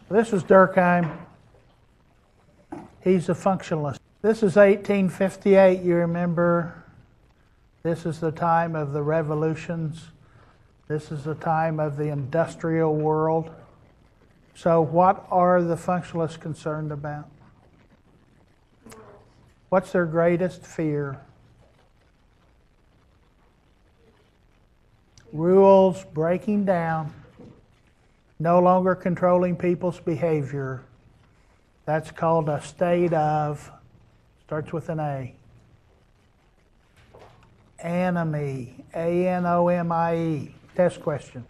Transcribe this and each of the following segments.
This is Durkheim. He's a functionalist. This is 1858, you remember. This is the time of the revolutions. This is the time of the industrial world. So what are the functionalists concerned about? What's their greatest fear? Rules breaking down, no longer controlling people's behavior. That's called a state of, starts with an A. Anomie, A-N-O-M-I-E. Test question.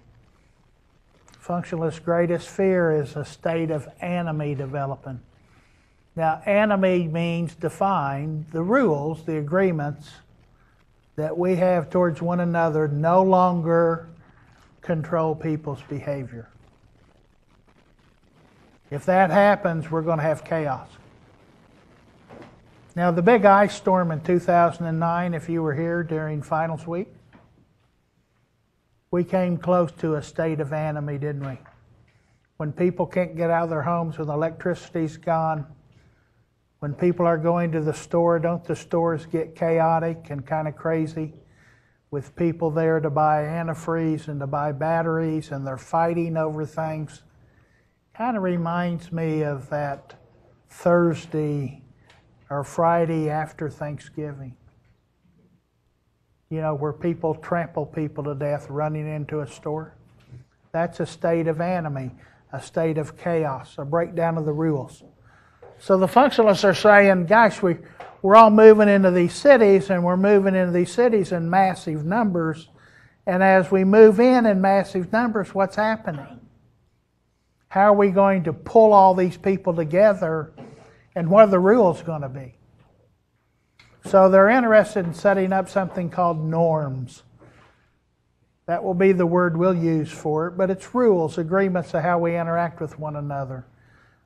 Functionalist's greatest fear is a state of anomie developing. Now, anomie means define the rules, the agreements that we have towards one another no longer control people's behavior. If that happens, we're going to have chaos. Now, the big ice storm in 2009, if you were here during finals week, we came close to a state of anomie, didn't we? When people can't get out of their homes, when electricity's gone, when people are going to the store, don't the stores get chaotic and kind of crazy with people there to buy antifreeze and to buy batteries, and they're fighting over things? Kind of reminds me of that Thursday or Friday after Thanksgiving. You know, where people trample people to death running into a store. That's a state of anomie, a state of chaos, a breakdown of the rules. So the functionalists are saying, gosh, we're all moving into these cities, and we're moving into these cities in massive numbers. And as we move in massive numbers, what's happening? How are we going to pull all these people together, and what are the rules going to be? So they're interested in setting up something called norms. That will be the word we'll use for it, but it's rules, agreements of how we interact with one another.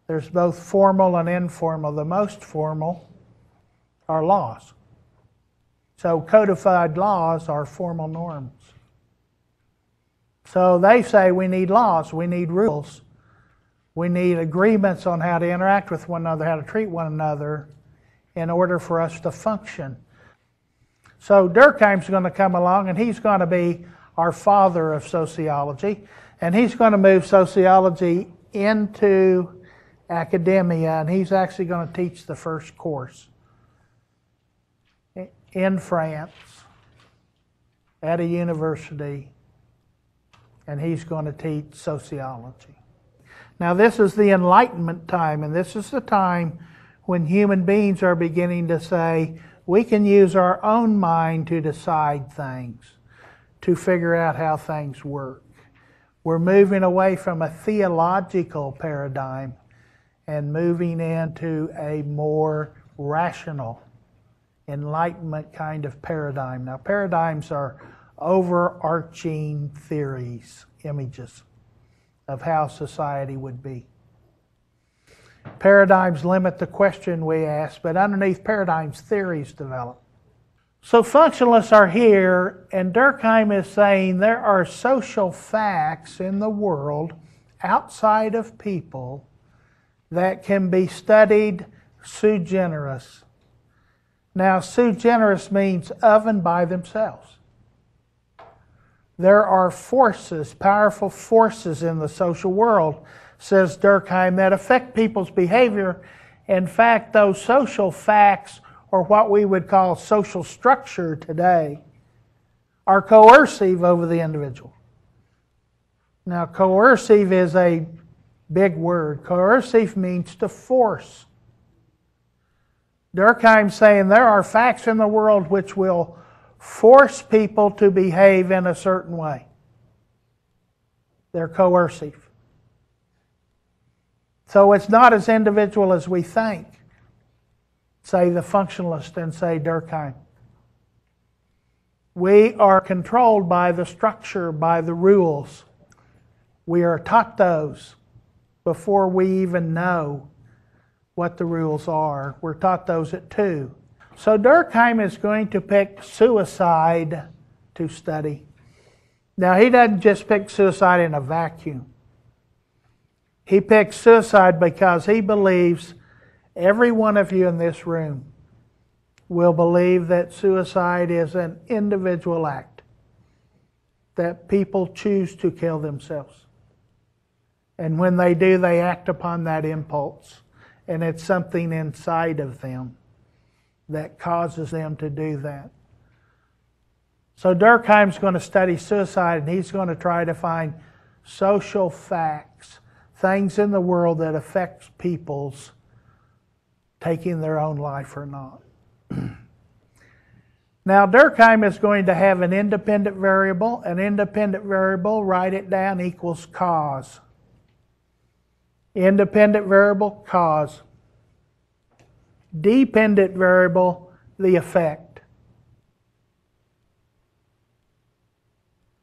There's both formal and informal. The most formal are laws. So codified laws are formal norms. So they say we need laws, we need rules, we need agreements on how to interact with one another, how to treat one another in order for us to function. So Durkheim's going to come along, and he's going to be our father of sociology, and he's going to move sociology into academia, and he's actually going to teach the first course in France at a university, and he's going to teach sociology. Now, this is the Enlightenment time, and this is the time when human beings are beginning to say, we can use our own mind to decide things, to figure out how things work. We're moving away from a theological paradigm and moving into a more rational, Enlightenment kind of paradigm. Now, paradigms are overarching theories, images of how society would be. Paradigms limit the question we ask, but underneath paradigms, theories develop. So functionalists are here, and Durkheim is saying there are social facts in the world outside of people that can be studied sui generis. Now, sui generis means of and by themselves. There are forces, powerful forces in the social world, says Durkheim, that affect people's behavior. In fact, those social facts, or what we would call social structure today, are coercive over the individual. Now, coercive is a big word. Coercive means to force. Durkheim's saying there are facts in the world which will force people to behave in a certain way. They're coercive. So it's not as individual as we think, say the functionalist and say Durkheim. We are controlled by the structure, by the rules. We are taught those before we even know what the rules are. We're taught those at 2. So Durkheim is going to pick suicide to study. Now, he doesn't just pick suicide in a vacuum. He picked suicide because he believes every one of you in this room will believe that suicide is an individual act, that people choose to kill themselves. And when they do, they act upon that impulse. And it's something inside of them that causes them to do that. So Durkheim's going to study suicide, and he's going to try to find social facts, things in the world that affects people's taking their own life or not. Now, Durkheim is going to have an independent variable. An independent variable, write it down, equals cause. Independent variable, cause. Dependent variable, the effect.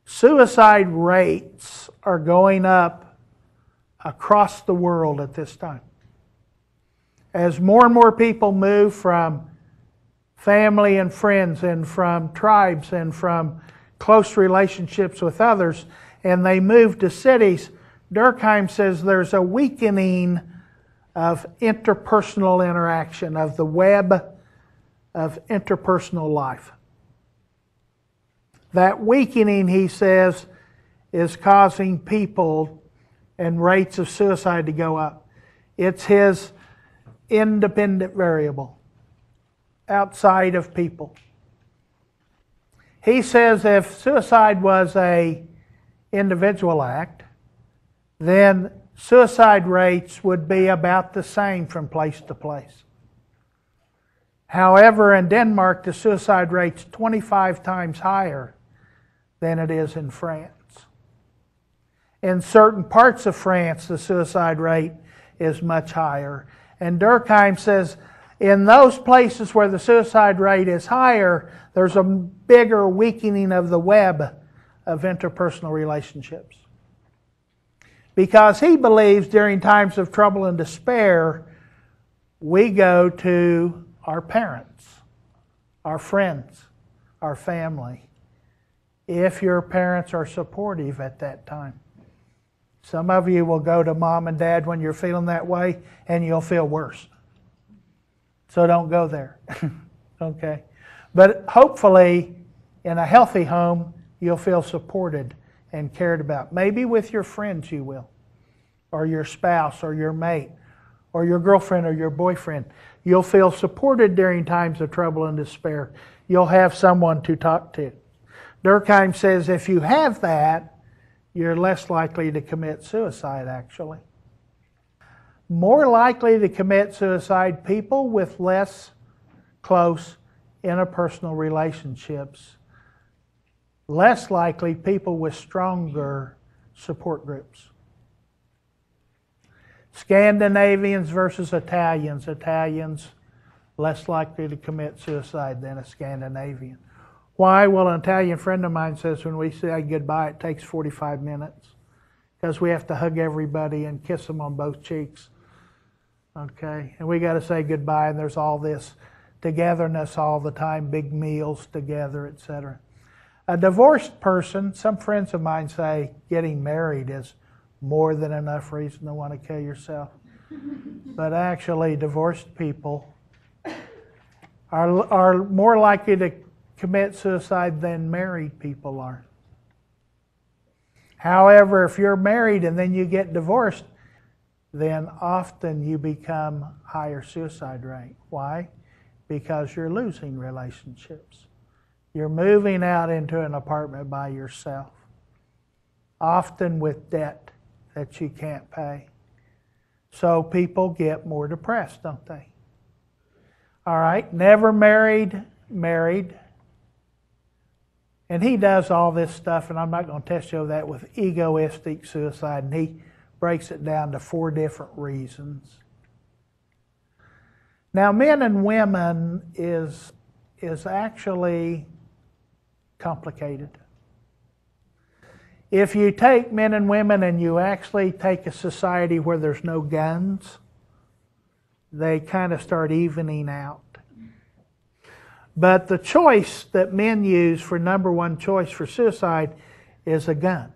Suicide rates are going up across the world at this time. As more and more people move from family and friends and from tribes and from close relationships with others, and they move to cities, Durkheim says there's a weakening of interpersonal interaction, of the web of interpersonal life. That weakening, he says, is causing people and rates of suicide to go up. It's his independent variable, outside of people. He says if suicide was an individual act, then suicide rates would be about the same from place to place. However, in Denmark, the suicide rate's 25 times higher than it is in France. In certain parts of France, the suicide rate is much higher. And Durkheim says in those places where the suicide rate is higher, there's a bigger weakening of the web of interpersonal relationships. Because he believes during times of trouble and despair, we go to our parents, our friends, our family, if your parents are supportive at that time. Some of you will go to mom and dad when you're feeling that way, and you'll feel worse. So don't go there. Okay? But hopefully, in a healthy home, you'll feel supported and cared about. Maybe with your friends you will, or your spouse, or your mate, or your girlfriend, or your boyfriend. You'll feel supported during times of trouble and despair. You'll have someone to talk to. Durkheim says if you have that, you're less likely to commit suicide, actually. More likely to commit suicide, people with less close interpersonal relationships. Less likely, people with stronger support groups. Scandinavians versus Italians. Italians less likely to commit suicide than a Scandinavian. Why? Well, an Italian friend of mine says when we say goodbye, it takes 45 minutes because we have to hug everybody and kiss them on both cheeks. Okay? And we got to say goodbye, and there's all this togetherness all the time, big meals together, etc. A divorced person, some friends of mine say getting married is more than enough reason to want to kill yourself. But actually, divorced people are more likely to commit suicide than married people are. However, if you're married and then you get divorced, then often you become higher suicide rate. Why? Because you're losing relationships. You're moving out into an apartment by yourself, often with debt that you can't pay. So people get more depressed, don't they? All right, never married, married. And he does all this stuff, and I'm not going to test you over that, with egoistic suicide, and he breaks it down to 4 different reasons. Now, men and women is actually complicated. If you take men and women and you actually take a society where there's no guns, they kind of start evening out. But the choice that men use for number 1 choice for suicide is a gun.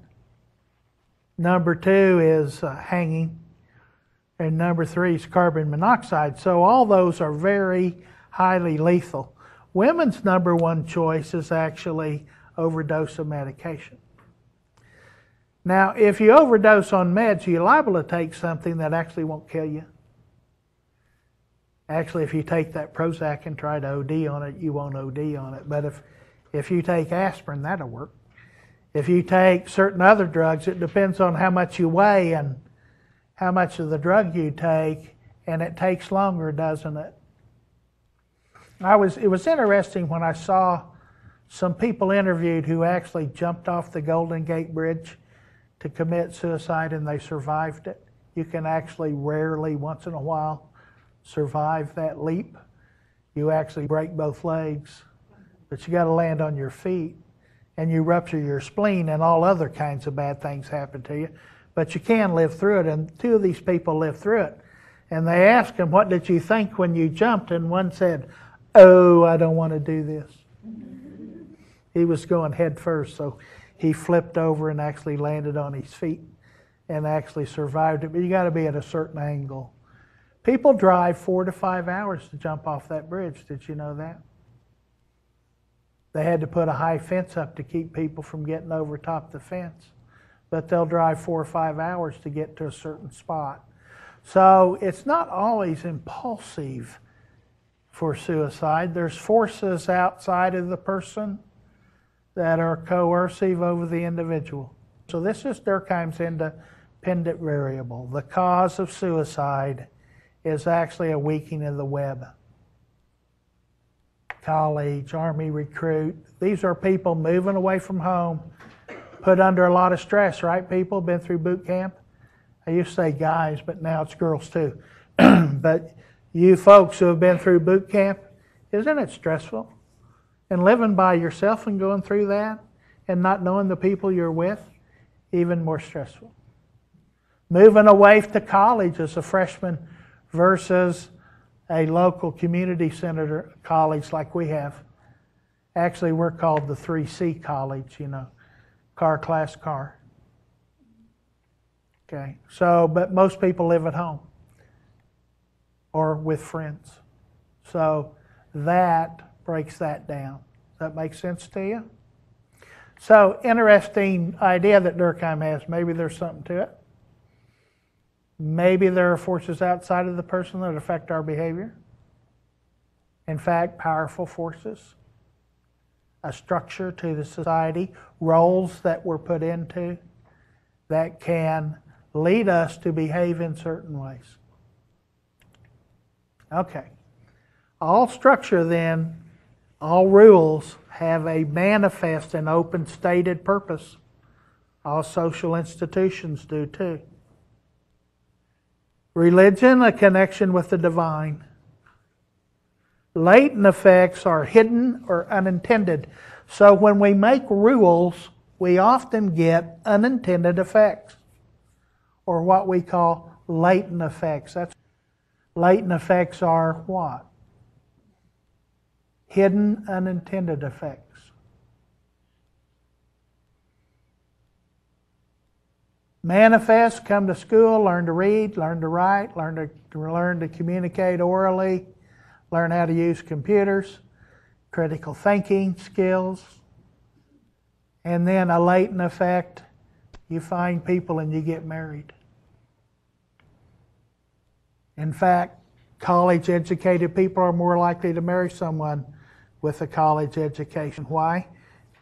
Number 2 is hanging. and number 3 is carbon monoxide. So all those are very highly lethal. Women's number 1 choice is actually overdose of medication. Now, if you overdose on meds, you're liable to take something that actually won't kill you. Actually, if you take that Prozac and try to OD on it, you won't OD on it. But if you take aspirin, that'll work. If you take certain other drugs, it depends on how much you weigh and how much of the drug you take, and it takes longer, doesn't it? It was interesting when I saw some people interviewed who actually jumped off the Golden Gate Bridge to commit suicide and they survived it. You can actually rarely, once in a while, survive that leap. You actually break both legs, but you got to land on your feet, and you rupture your spleen, and all other kinds of bad things happen to you. But you can live through it, and 2 of these people lived through it. And they asked him, "What did you think when you jumped?" And one said, "Oh, I don't want to do this." He was going head first, so he flipped over and actually landed on his feet and actually survived it. But you got to be at a certain angle. People drive 4 to 5 hours to jump off that bridge. Did you know that? They had to put a high fence up to keep people from getting over top the fence. But they'll drive 4 or 5 hours to get to a certain spot. So it's not always impulsive for suicide. There's forces outside of the person that are coercive over the individual. So this is Durkheim's independent variable. The cause of suicide is actually a weakening of the web. College, Army recruit, these are people moving away from home, put under a lot of stress, right, people? Been through boot camp? I used to say guys, but now it's girls too. But you folks who have been through boot camp, isn't it stressful? And living by yourself and going through that and not knowing the people you're with, even more stressful. Moving away to college as a freshman versus a local community center college like we have. Actually, we're called the 3C college, car, class, car. Okay, so, but most people live at home or with friends. So that breaks that down. Does that make sense to you? So, interesting idea that Durkheim has. Maybe there's something to it. Maybe there are forces outside of the person that affect our behavior. In fact, powerful forces. A structure to the society, roles that we're put into that can lead us to behave in certain ways. Okay. All structure then, all rules have a manifest and open stated purpose. All social institutions do too. Religion, a connection with the divine. Latent effects are hidden or unintended. So when we make rules, we often get unintended effects, or what we call latent effects. Latent effects are what? Hidden, unintended effects. Manifest, come to school, learn to read, learn to write, learn to communicate orally, learn how to use computers, critical thinking skills. And then a latent effect, you find people and you get married. In fact, college-educated people are more likely to marry someone with a college education. Why?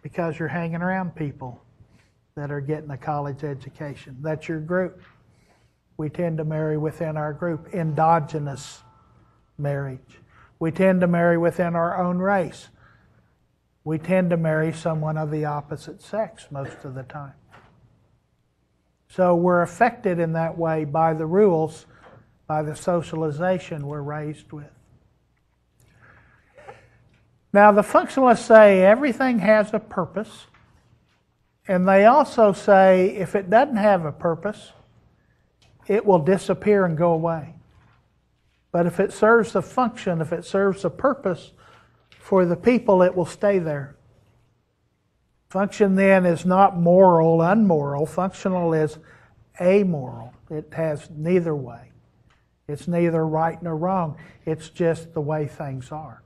Because you're hanging around people that are getting a college education. That's your group. We tend to marry within our group, endogenous marriage. We tend to marry within our own race. We tend to marry someone of the opposite sex most of the time. So we're affected in that way by the rules, by the socialization we're raised with. Now the functionalists say everything has a purpose, and they also say if it doesn't have a purpose, it will disappear and go away. But if it serves a function, if it serves a purpose for the people, it will stay there. Function then is not moral, unmoral. Functional is amoral. It has neither way. It's neither right nor wrong. It's just the way things are.